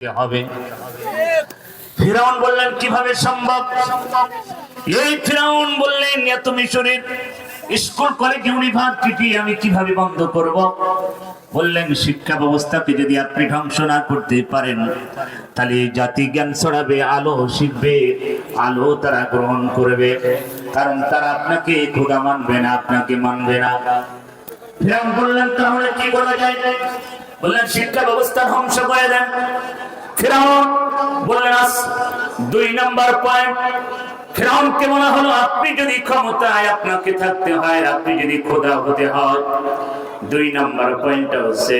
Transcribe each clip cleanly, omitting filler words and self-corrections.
হবে। ফিরাউন বললেন কিভাবে সম্ভব? এই ফিরাউন বললেন এত মিশরের স্কুল কলেজ ইউনিভার্সিটি আমি কিভাবে বন্ধ করব? বললেন শিক্ষা ব্যবস্থাকে যদি আপনি ধ্বংস না করতে পারেন তাহলে জাতি জ্ঞান ছড়াবে, আলো শিখবে, আলো তারা গ্রহণ করবে, কারণ তারা আপনাকে খোদা মানবে না, আপনাকে মানবে না। ফিরাউন বললেন তাহলে কি করা যায়? বললেন শিক্ষা ব্যবস্থা ধ্বংস করে দেন। ফিরাউন বললেন 2 নম্বর পয়েন্ট। ফিরাউনকে বলা হলো আপনি যদি ক্ষমতায় আপনাকে থাকতে হয়, আপনি যদি খোদা হতে হয়, 2 নম্বর পয়েন্টটা হচ্ছে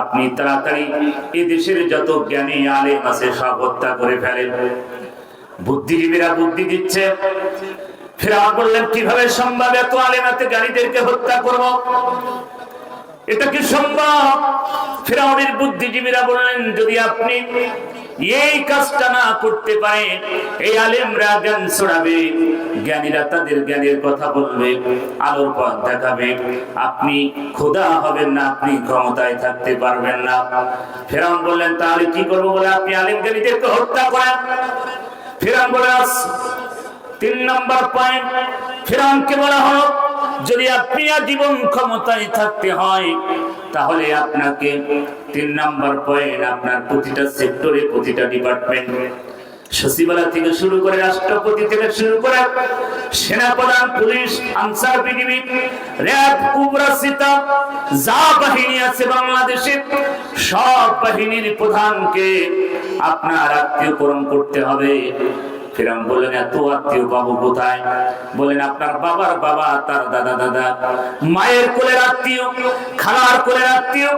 আপনি তাড়াতাড়ি এই দেশের যত জ্ঞানী আলেম আছে সব হত্যা করে ফেলেন। বুদ্ধিজীবীরা বুদ্ধি দিচ্ছে। ফিরাউন বললেন কিভাবে সম্ভব? এত আলেম এত জ্ঞানীদেরকে হত্যা করব, এটা কি সম্ভব? ফিরাউনের বুদ্ধিজীবীরা বললেন যদি আপনি এই কাজটা না করতে পারেন, এই আলেমরা জ্ঞান ছড়াবে, জ্ঞানীরা তাদের জ্ঞানের কথা বলবে, আলোর পথ দেখাবে, আপনি খোদা হবেন না, আপনি ক্ষমতায় থাকতে পারবেন না। ফিরাউন বললেন তাহলে কি করবো? বলে আপনি আলেম জ্ঞানীদেরকে হত্যা করেন। ফিরাউন বলে 3 নম্বর পয়েন্ট। ফিরাউনকে বলা হলো যদি আপনি আজীবন ক্ষমতায় থাকতে হয় তাহলে আপনাকে 3 নম্বর পয়েন্ট আপনার প্রতিটা সেক্টরে, প্রতিটা ডিপার্টমেন্ট, সচিবালয় থেকে শুরু করে রাষ্ট্রপতি থেকে শুরু করে সেনাপ্রধান, পুলিশ, আনসার বিজিবি, র‍্যাব, কুবরা, সিতা, যা বাহিনী আছে বাংলাদেশে সব বাহিনীর প্রধানকে আপনার আত্মীয়করণ করতে হবে। ফিরাউন বললেন এত আত্মীয় বাবু কোথায়? বলেন আপনার বাবার বাবা, তার দাদা দাদা, মায়ের কোলের আত্মীয়, খালার কোলের আত্মীয়,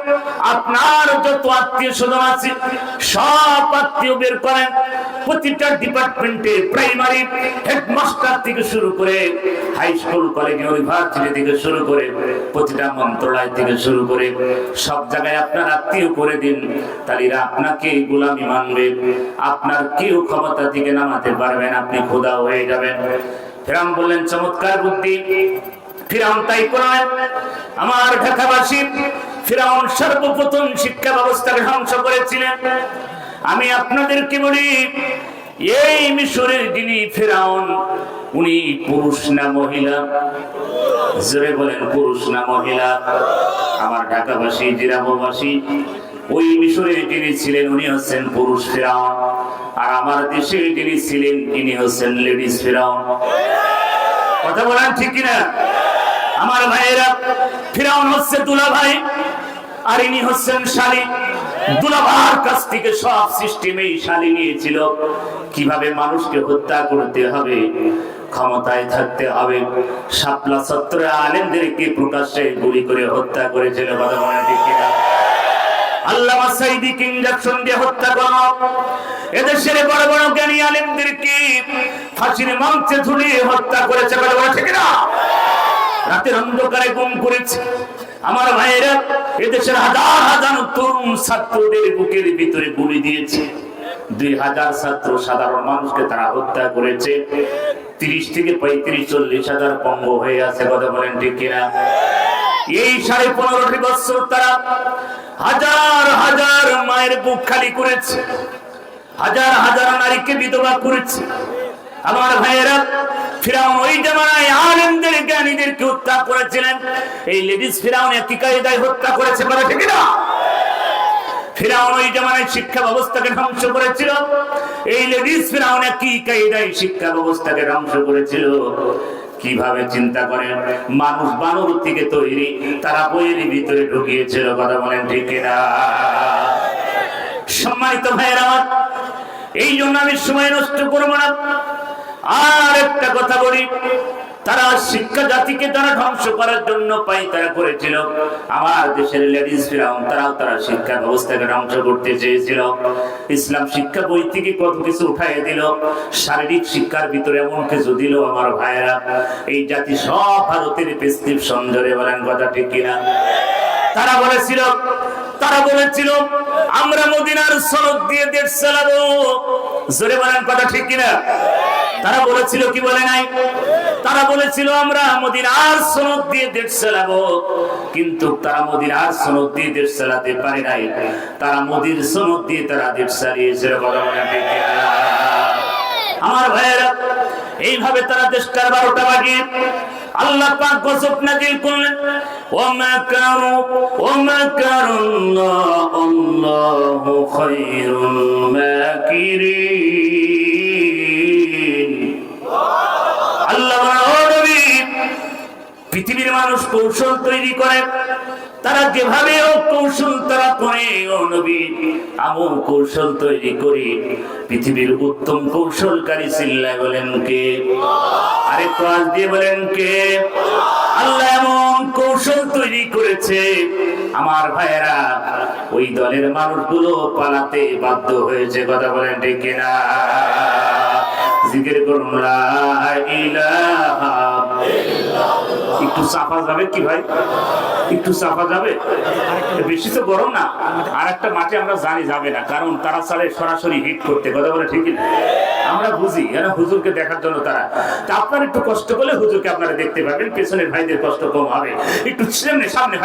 আপনার যত আত্মীয় স্বজন আছে সব আত্মীয় বের করেন। প্রতিটা ডিপার্টমেন্টে, প্রাইমারি হেডমাস্টার থেকে শুরু করে হাই স্কুল কলেজ ইউনিভার্সিটি থেকে শুরু করে প্রতিটা মন্ত্রণালয় থেকে শুরু করে সব জায়গায় আপনার আত্মীয় করে দিন, তাহলে এরা আপনাকে গোলামি মানবে, আপনার কেউ ক্ষমতা থেকে নামাতে পারবে না, আপনি খোদা হয়ে যাবেন। ফিরাউন বললেন চমৎকার বুদ্ধি। ফিরাউন তাই করলেন। আমার ঢাকাবাসী, ফিরাউন সর্বপ্রথম শিক্ষা ব্যবস্থাকে ধ্বংস করেছিলেন। আমি আপনাদেরকে বলি এই মিশরের যিনি ফিরাউন, উনি পুরুষ না মহিলা? জোরে বলেন পুরুষ না মহিলা? আমার ঢাকাবাসী, জিরাববাসী, ওই মিশরের যিনি ছিলেন উনি হচ্ছেন পুরুষ ফিরাউন, আর আমার দেশে যিনি ছিলেন ইনি হচ্ছেন লেডিস ফিরাউন। কথা বলেন ঠিক কিনা? আমার ভাইয়েরা, ফিরাউন হচ্ছে দুলা ভাই আর ইনি হচ্ছেন শালী। দুলাভার কাছ থেকে সব সিস্টেমেই শালী নিয়েছিল, কিভাবে মানুষকে হত্যা করতে হবে, ক্ষমতায় থাকতে হবে। শাপলা চত্বরে আলেমদেরকে প্রকাশ্যে গুলি করে হত্যা করেছিল। কথা বলেন ঠিক কিনা? আল্লামা সাঈদীকে ইনজেকশন দিয়ে হত্যা করা, এদেশের বড় বড় জ্ঞানী আলেমদেরকে ফাঁসির মঞ্চে ঝুলিয়ে হত্যা করেছে। কথা বলেন ঠিক কিনা? রাতের অন্ধকারে গুম করেছে। আমার ভাইয়েরা, এদেশের হাজার হাজার তরুণ ছাত্রদের বুকের ভিতরে গুলি দিয়েছে। 2000 ছাত্র সাধারণ মানুষকে তারা হত্যা করেছে। 30 থেকে 35-40 হাজার পঙ্গু হয়ে আছে। কথা বলেন ঠিক কিনা? এই 15.5 বছর তারা হাজার হাজার মায়ের বুক খালি করেছে, হাজার হাজার নারীকে বিধবা করেছে। আমার ভাইয়েরা, ফিরাউন ওই জামানায় আলেমদের জ্ঞানীদেরকে হত্যা করেছিলেন। এই লেডিস ফিরাউন একই কায়দায় হত্যা করেছে। বলে ঠিক না? ফিরাউন ওই জামানায় শিক্ষা ব্যবস্থাকে ধ্বংস করেছিল, এই লেডিস ফিরাউন একই কায়দায় শিক্ষা ব্যবস্থাকে ধ্বংস করেছিল। কিভাবে চিন্তা করেন? মানুষ বানর থেকে তৈরি, তারা বইয়ের ভিতরে ঢুকিয়েছিল। কথা বলেন ঠিক কিনা? সম্মানিত ভাইয়েরা আমার, এই জন্য আমি সময় নষ্ট করবো না। আর একটা কথা বলি, তারা শিক্ষা জাতিকে তারা ধ্বংস করার জন্য তারা করেছিল। আমার দেশের লেডিস ফিরাউন তারা শিক্ষা ব্যবস্থাকে ধ্বংস করতে চেয়েছিল। ইসলাম শিক্ষা বই থেকে কত কিছু উঠাই দিল, শারীরিক শিক্ষার ভিতরে এমন কিছু দিল। আমার ভাইয়েরা, এই জাতি সব ভারতের প্রেসক্রিপশন ধরে। বলেন কথা ঠিক কিনা? তারা বলেছিল আমরা মদিনার সনদ দিয়ে দেশ চালাবো। জোরে বলেন কথা ঠিক কিনা? তারা বলেছিল কি বলে নাই? তারা বলেছিল আমরা মদিনার সনদ দিয়ে দেশ চালাবো, কিন্তু তারা মদিনার সনদ দিয়ে দেশ চালাতে পারে নাই। তারা মদির সনদ দিয়ে তারা দেশ চালিয়েছে। আমার ভাইয়েরা, এইভাবে তারা দেশটার 12টা বাজিয়ে আল্লাহ পাক গজব নাযিল করলেন। ওয়া মাকারুল্লাহু খায়রুল মাকিরিন। আল্লাহ নবী, পৃথিবীর মানুষ কৌশল তৈরি করে, তারা যেভাবে কৌশল তারা করে, ও নবী আমল কৌশল তৈরি করি। পৃথিবীর উত্তম কৌশলকারী চিল্লায় বলেন কে? আরে কাজ দিয়ে বলেন কে? আল্লাহ এমন কৌশল তৈরি করেছে, আমার ভাইয়েরা ওই দলের মানুষগুলো পালাতে বাধ্য হয়েছে। কথা বলেন ঠিক কিনা? জিকির করুন লা ইলাহা ইল্লাল্লাহ। একটু চাপা যাবে কি ভাই? একটু চাপা যাবে? বেশি তো গরম না। আর একটা মাঠে আমরা জানি যাবে না, কারণ তারা চালে সরাসরি হিট করতে। কথা বলে ঠিক না? আমরা বুঝি হুজুরকে দেখার জন্য তারা। তা আপনারা একটু কষ্ট করলে হুজুরকে আপনারা দেখতে পাবেন, পেছনের ভাইদের কষ্ট কম হবে। একটু সামনে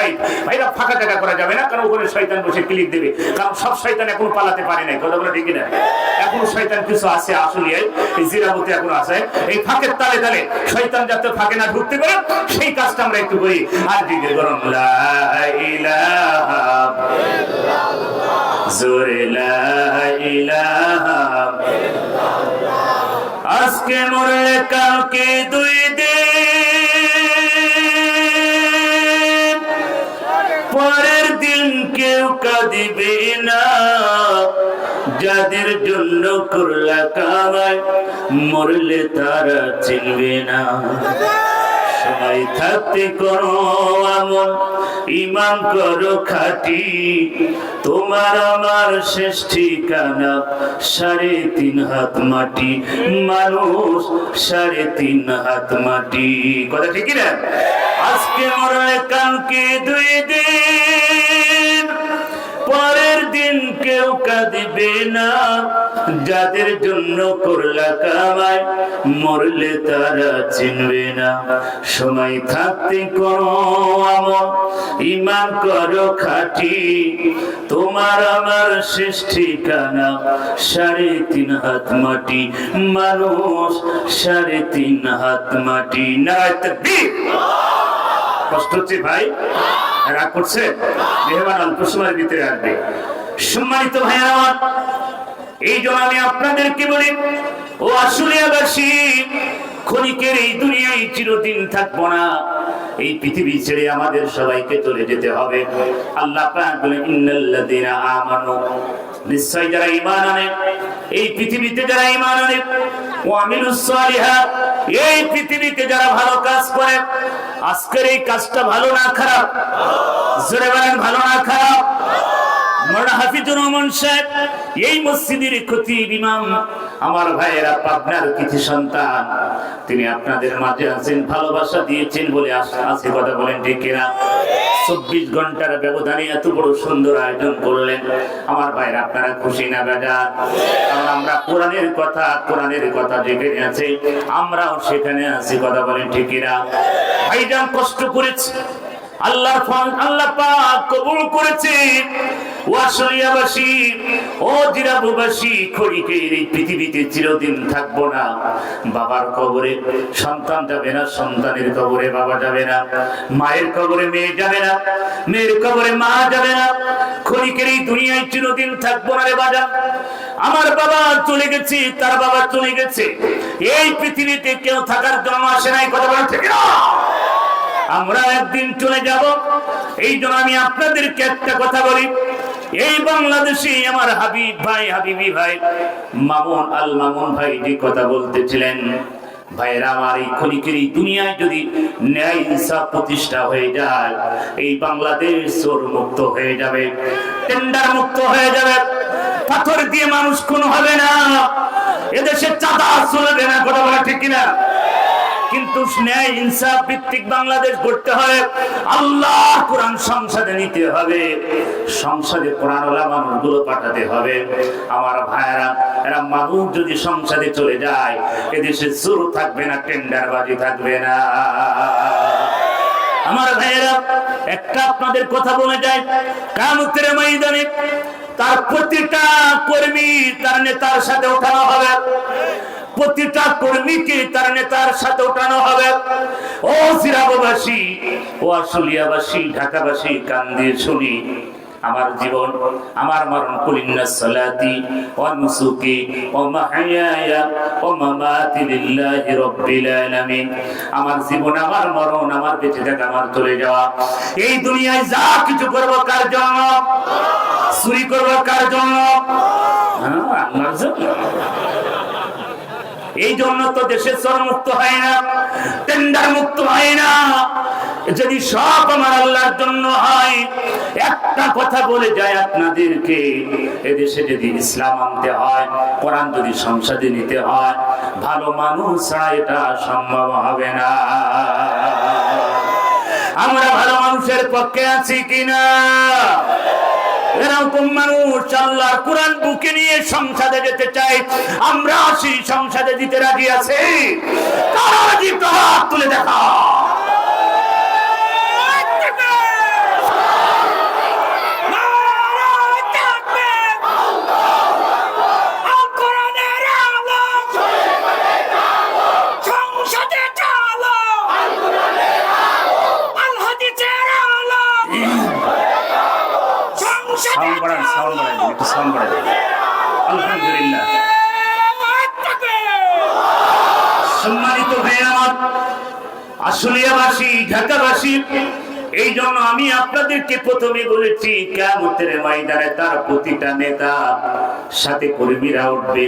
ভাইরা ফাঁকা জায়গা করা যাবে না, কারণ ওখানে শয়তান বসে ক্লিক দেবে। কারণ সব শয়তান এখন পালাতে পারে নাই। কথা বলে ঠিক না? এখনো শয়তান কিছু আছে, আসলে এই জিরাবতে এখনো আছে। এই ফাঁকের তালে তালে শয়তান যাতে ফাঁকে না ঢুকতে পারে, সেই কাজটা আমরা একটু করি। আর জিকির করুন লা ইলাহা ইল্লাল্লাহ। জোরে লা ইলাহা ইল্লাল্লাহ। আজকে মরলে কালকে 2 দিন, পরের দিন কেউ কাঁদিবে না। যাদের জন্য করলা কামাই, মরলে তারা চিনবে না। সময় থাকতে করো আমল, ঈমান করো খাঁটি। তোমার আমার শেষ ঠিকানা 3.5 হাত মাটি। মানুষ 3.5 হাত মাটি। কথা ঠিক না? আজকে মরলে কালকে 2 দিন, পরের দিন কেউ কাঁদিবে না। যাদের জন্য করলা কামাই, মরলে তারা চিনবে না। সময় থাকতে করো আমল, ঈমান করো খাঁটি। তোমার আমার শেষ ঠিকানা 3.5 হাত মাটি। মানুষ 3.5 হাত মাটি। নারায়ে তাকবীর। কষ্ট হচ্ছে ভাই? রাগ করছে? মেহমান অল্প সময়ের ভিতরে আসবে। সম্মানিত ভাইরা আমার, এই জন্য আমি আপনাদেরকে বলি, ও আশুলিয়াবাসী, ক্ষণিকের এই দুনিয়ায় চিরদিন থাকবো না। এই পৃথিবী ছেড়ে আমাদের সবাইকে চলে যেতে হবে। আল্লাহ পাক বলেন ইন্নাল্লাযীনা আমানু, নিশ্চয় যারা ঈমান আনে, এই পৃথিবীতে যারা ঈমান আনে, ওয়া আমিলুস সালিহাত, এই পৃথিবীতে যারা ভালো কাজ করে। আজকের এই কাজটা ভালো না খারাপ? জোরে বলেন ভালো না খারাপ? মাওলানা হাফিজুর রহমান সাহেব, এই মসজিদের খতিব ইমাম, আমার ভাইয়েরা পাবনার কিছু সন্তান, তিনি আপনাদের মাঝে আছেন, ভালোবাসা দিয়েছেন বলে আছে। কথা বলেন ঠিক কিনা? 24 ঘন্টার ব্যবধানে এত বড় সুন্দর আয়োজন করলেন। আমার ভাইরা আপনারা খুশি না বেজার? কারণ আমরা কোরআনের কথা যেখানে আছে, আমরাও সেখানে আছি। কথা বলেন ঠিক কিনা? ভাইজান কষ্ট করেছে, আল্লাহ পাক কবুল করেছে। ওয়াশরিয়াবাসী, ও জিরাববাসী, খড়িকের এই পৃথিবীতে চিরদিন থাকবো না। বাবার কবরে সন্তান যাবে না, সন্তানের কবরে বাবা যাবে না, মায়ের কবরে মেয়ে যাবে না, মেয়ের কবরে মা যাবে না। খড়িকের এই দুনিয়ায় চিরদিন থাকবো না রে বাজান। আমার বাবা চলে গেছে, তার বাবা চলে গেছে, এই পৃথিবীতে কেউ থাকার জন্য আসে নাই। কথা বলা ঠিক না? আমরা একদিন চলে যাব। এই জন্য আমি আপনাদেরকে একটা কথা বলি, এই বাংলাদেশে আমার হাবিবি ভাই মামুন ভাই যে কথা বলতেছিলেন, ভাইরা আমার, এই ক্ষণিকের এই দুনিয়ায় যদি ন্যায় ইনসাফ প্রতিষ্ঠা হয়ে যায়, এই বাংলাদেশ চোর মুক্ত হয়ে যাবে, টেন্ডার মুক্ত হয়ে যাবে, পাথর দিয়ে মানুষ খুন হবে না, এদেশে চাঁদা চলবে না। কথা বলা ঠিক কিনা? কিন্তু ন্যায় ইনসাফ ভিত্তিক বাংলাদেশ গড়তে হয়। আল্লাহ কোরআন সংসদে নিতে হবে, সংসদে কোরআন ওয়ালা মানুষগুলো পাঠাতে হবে। আমার ভাইয়েরা, এরা মানুষ যদি সংসদে চলে যায়, এদেশে চোর থাকবে না, টেন্ডারবাজি থাকবে না। আমার ভাইয়েরা, একটা আপনাদের কথা বলে যায়, কিয়ামতের ময়দানে তার প্রতিটা কর্মী তার নেতার সাথে ওঠানো হবে, প্রতিটা কর্মীকে তার নেতার সাথে ওঠানো হবে। ও সিরাজবাসী, ও আশুলিয়াবাসী, ঢাকাবাসী, কান দিয়ে শুনি, আমার জীবন, আমার মরণ কুলিন্নাস সালাতি ওয়া নুসুকি ওয়া মাহইয়ায়া ওয়া মামাতি লিল্লাহি রাব্বিল আলামিন। আমার জীবন, আমার মরণ, আমার বেঁচে থাকা, আমার চলে যাওয়া, এই দুনিয়ায় যা কিছু করব কার জন্য? চুরি করব কার জন্য? আল্লাহর জন্য। এই জন্য তো দেশে চোর মুক্ত হয় না, টেন্ডার মুক্ত হয় না। যদি সব আমার আল্লাহর জন্য হয়, একটা কথা বলে যায় আপনাদেরকে, এদেশে যদি ইসলাম আনতে হয়, কোরআন যদি সংসদে নিতে হয়, ভালো মানুষ ছাড়া এটা সম্ভব হবে না। আমরা ভালো মানুষের পক্ষে আছি কিনা? এরকম মানুষ আল্লাহর কোরআন বুকে নিয়ে সংসদে যেতে চাই, আমরা আসি, সংসদে দিতে রাজি আছে? কারা রাজি? হাত তুলে দেখা। আলহামদুলিল্লাহ। সম্মানিত ভাই আমার, আশুলিয়াবাসী, ঢাকাবাসী, এই জন্য আমি আপনাদেরকে প্রথমে বলেছি, কিয়ামতের ময়দানে তার প্রতিটা নেতা সাথে কর্মীরা উঠবে।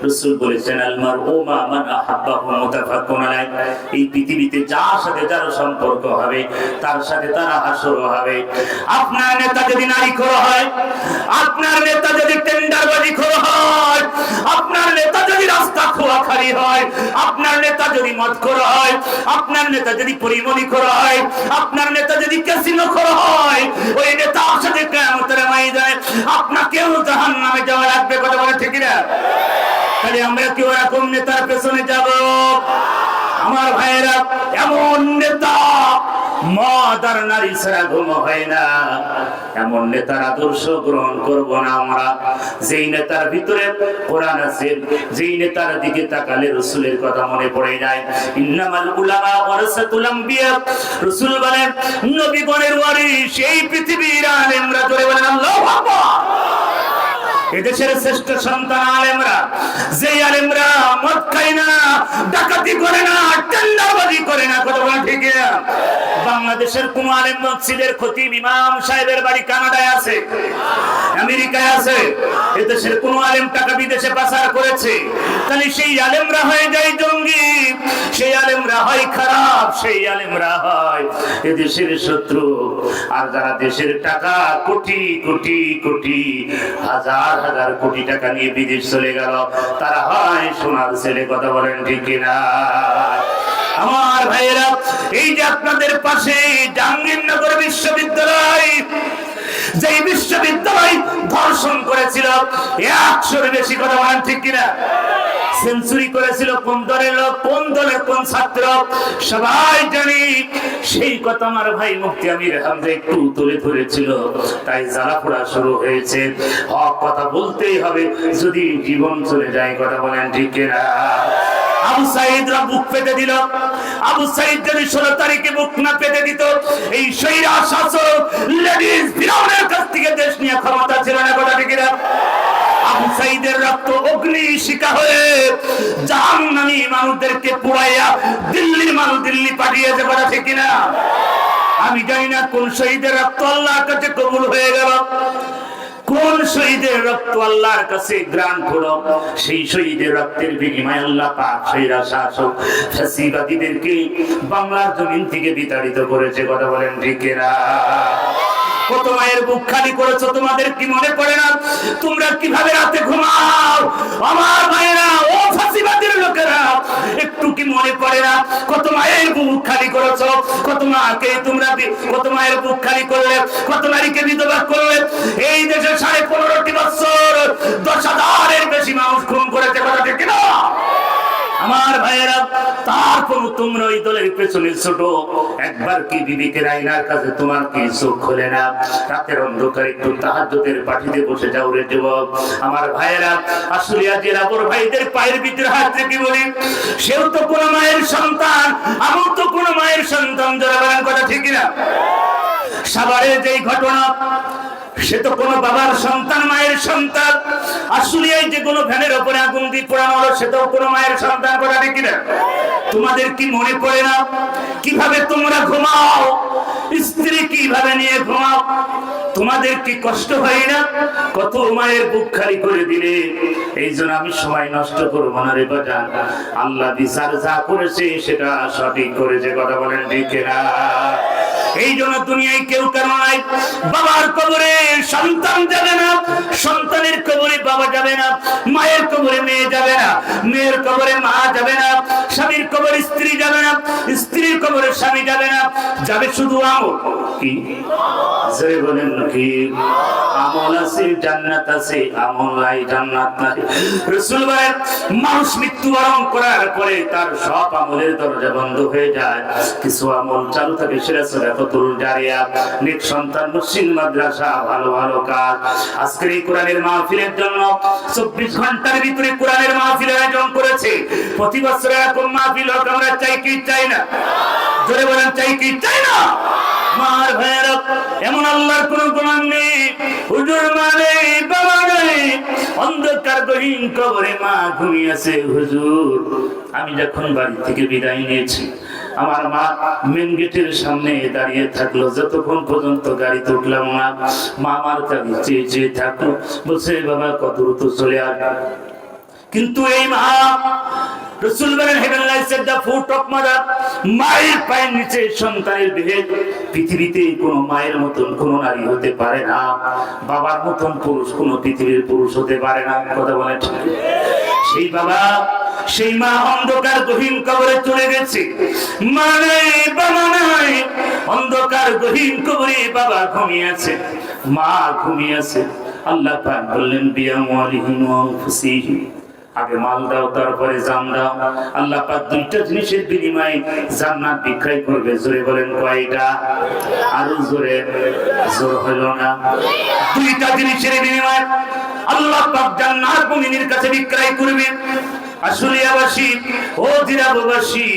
রাসূল বলেছেন, আল মারউ মা মান আহাব্বাহু মুতাফাক্কুন আলাইহি। এই পৃথিবীতে যার সাথে যার সম্পর্ক হবে, তার সাথে তারা হাসর হবে। আপনার নেতা যদি নারীখোর হয়, আপনার নেতা যদি টেন্ডারবাজিখোর হয়, আপনার নেতা যদি রাস্তা খোয়াখালি হয়, আপনার নেতা যদি মদখোর হয়, আপনার নেতা যদি পরিমণিখোর হয়, আপনার নেতা যদি ক্যাসিনোখোর হয়, ওই নেতার সাথে কিয়ামতের ময়দানে আপনাকেও জাহান্নামে যাওয়া লাগবে। কথা বলে ঠিক না? তাহলে আমরা কি ওরকম নেতার পেছনে যাব? আমার ভাইয়েরা, এমন নেতা মদ আর নারী ছাড়া ঘুম হয় না, এমন নেতার আদর্শ গ্রহণ করব না আমরা। যেই নেতার ভিতরে কোরআন আছে, যেই নেতার দিকে তাকালে রাসূলের কথা মনে পড়ে যায়। ইন্নামাল উলামা ওয়ারাসাতুল আম্বিয়া। রাসূল বলেন, নবীগণের ওয়ারিস এই পৃথিবীর আলেমরা। জোরে বলেন আল্লাহু আকবার। এদেশের শ্রেষ্ঠ সন্তান আলেমরা, যে আলেমরা মদ খায় না, ডাকাতি করে না, টেন্ডারবাজি করে না। কথা বলা ঠিক না? বাংলাদেশের কোন আলেম মসজিদের খতিব ইমাম সাহেবের বাড়ি কানাডায় আছে, আমেরিকায় আছে, এদেশের কোন আলেম টাকা বিদেশে পাচার করেছে, তাহলে সেই আলেমরা হয়ে যায় জঙ্গি, সেই আলেমরা হয় খারাপ, সেই আলেমরা হয় এদেশের শত্রু। আর যারা দেশের টাকা কোটি কোটি কোটি হাজার হাজার কোটি টাকা নিয়ে বিদেশ চলে গেল, তারা হয় সোনার ছেলে। কথা বলেন ঠিক কিনা? আমার ভাইয়েরা, এই যে আপনাদের পাশে জাহাঙ্গীরনগর বিশ্ববিদ্যালয়, যে বিশ্ববিদ্যালয় ধর্ষণ করেছিল 100-এর বেশি। কথা বলেন ঠিক কিনা? সেঞ্চুরি করেছিল কোন দলের লোক, কোন দলের কোন ছাত্র, সবাই জানি। সেই কথা আমার ভাই মুফতি আমির হামজা একটু তুলে ধরেছিল, তাই জ্বালা পোড়া শুরু হয়েছে। হক কথা বলতেই হবে, যদি জীবন চলে যায়। কথা বলেন ঠিক কিনা? আবু সাঈদরা বুক পেতে দিল। আবু সাঈদ যদি 16 তারিখে বুক না পেতে দিত, এই শৈরা শাসক লেডিস ফিরাউনের কাছ থেকে দেশ নিয়ে ক্ষমতা ছিল না। কথা ঠিক না? আবু সাঈদের রক্ত অগ্নি শিখা হয়ে জাহান্নামী মানুষদেরকে পুড়াইয়া দিল্লির মানুষ দিল্লি পাঠিয়েছে। কথা ঠিক না? আমি জানি না কোন শহীদের রক্ত আল্লাহর কাছে কবুল হয়ে গেল, কোন শহীদের রক্ত আল্লাহর কাছে গ্রাণ হলো। সেই শহীদের রক্তের বিনিময়ে আল্লাহ পাক শৈরা শাসক ফ্যাসিবাদীদেরকে বাংলার জমিন থেকে বিতাড়িত করেছে। কথা বলেন ঠিক না? কত মায়ের বুক খালি করেছো, তোমাদের কি মনে পড়ে না? তোমরা কিভাবে রাতে ঘুমাও আমার ভাইয়েরা, ও ফাঁসিবাদীর লোকেরা, একটু কি মনে পড়ে না? কত মায়ের বুক খালি করেছো, কত মাকে তোমরা কত মায়ের বুক খালি করলে, কত নারীকে বিধবা করলে। এই দেশে 15.5 বছর 10,000-এর বেশি মানুষ খুন করেছে, কথা ঠিক কিনা? আমার ভাইয়েরা, তারপর তোমরা ওই দলের পেছনে ছোট। একবার কি বিবেকের আয়নার কাছে তোমার কি চোখ খোলে না? রাতের অন্ধকারে একটু তাহাজ্জুদের পাঠিতে বসে যাও রে যুবক। আমার ভাইয়েরা, আসলে আজ রাবর ভাইদের পায়ের ভিতরে হাত রেখে বলি, সেও তো কোনো মায়ের সন্তান, আমিও তো কোনো মায়ের সন্তান। যারা বলেন কথা ঠিক কিনা? সাভারের যেই ঘটনা, সে তো কোনো বাবার সন্তান, মায়ের সন্তান। আসলিয়ায় যে কোনো ভ্যানের উপরে আগুন দিয়ে পোড়ানো হলো, সেটাও কোনো মায়ের সন্তান, কথা ঠিক কিনা? তোমাদের কি মনে পড়ে না কিভাবে তোমরা ঘুমাও, স্ত্রী কিভাবে নিয়ে ঘুমাও? তোমাদের কি কষ্ট হয় না? কত মায়ের বুক খালি করে দিলে। এই জন্য আমি সময় নষ্ট করবো না রে বাজান। আল্লাহ বিচার যা করেছে সেটা সঠিক করেছে, কথা বলেন ঠিক না? এই জন্য দুনিয়ায় কেউ কেন নাই। বাবার কবরে সন্তান যাবে না, সন্তানের কবরে বাবা যাবে না, মায়ের কবরে মেয়ে যাবে না, মেয়ের কবরে মা যাবে না, স্বামীর কবরে স্ত্রী যাবে না, স্ত্রীর কবরে স্বামী যাবে না। যাবে শুধু আমল। কি জোরে বলেন কি? আমল আছে জান্নাত আছে, আমল নাই জান্নাত নাই। রাসূল বলেন, মানুষ মৃত্যুবরণ করার পরে তার সব আমলের দরজা বন্ধ হয়ে যায়, কিছু আমল চালু থাকে। সেটা সাদাকাতুল জারিয়া, নেক সন্তান, মসজিদ, মাদ্রাসা, ভালো ভালো কাজ। আজকের এই কোরআনের মাহফিলের জন্য 24 ঘন্টার ভিতরে কোরআনের মাহফিলের আয়োজন করেছে। প্রতি বছর এরকম মাহফিল হোক, আমরা চাই কি চাই না? জোরে বলেন, চাই কি চাই না? মার ভাইয়েরা, এমন আল্লাহর কোন গোলাম নেই, হুজুর মানে বাবা নেই, অন্ধকার গহীন কবরে মা ঘুমিয়ে আছে। হুজুর, আমি যখন বাড়ি থেকে বিদায় নিয়েছি, আমার মা মেন গেটের সামনে দাঁড়িয়ে থাকলো, যতক্ষণ পর্যন্ত গাড়িতে উঠলাম না। মা আমার কাছে চেয়ে চেয়ে থাকলো, বলছে বাবা কত দ্রুত চলে আসবে। কিন্তু এই মা, রাসূল বলেন, heaven lies at the foot of mother, মায়ের পায়ের নিচে সন্তানের বিভেদ। পৃথিবীতে কোনো মায়ের মতন কোনো নারী হতে পারে না, বাবার মতন পুরুষ কোনো পৃথিবীর পুরুষ হতে পারে না, কথা বলে ঠিক? সেই বাবা, সেই মা অন্ধকার গহীন কবরে চলে গেছে। মা নাই, বাবা নাই, অন্ধকার গহীন কবরে বাবা ঘুমিয়ে আছে, মা ঘুমিয়ে আছে। আল্লাহ পাক বললেন, বিআমওয়ালিহিম ওয়া আনফুসিহিম, আগে মাল দাও তারপরে জান দাও। আল্লাহ পাক দুইটা জিনিসের বিনিময়ে জান্নাত বিক্রয় করবে। জোরে বলেন কয়টা? আরো জোরে, জোর হলো না। দুইটা জিনিসের বিনিময়ে আল্লাহ পাক জান্নাত মুমিনের কাছে বিক্রয় করবে। আশুলিয়াবাসী ও জিরাবাসী,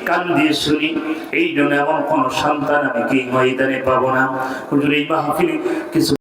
কান দিয়ে শুনি, এই জন্য এমন কোন সন্তান আমি কি ময়দানে পাবো না। হুজুর, এই মাহফিলে কিছু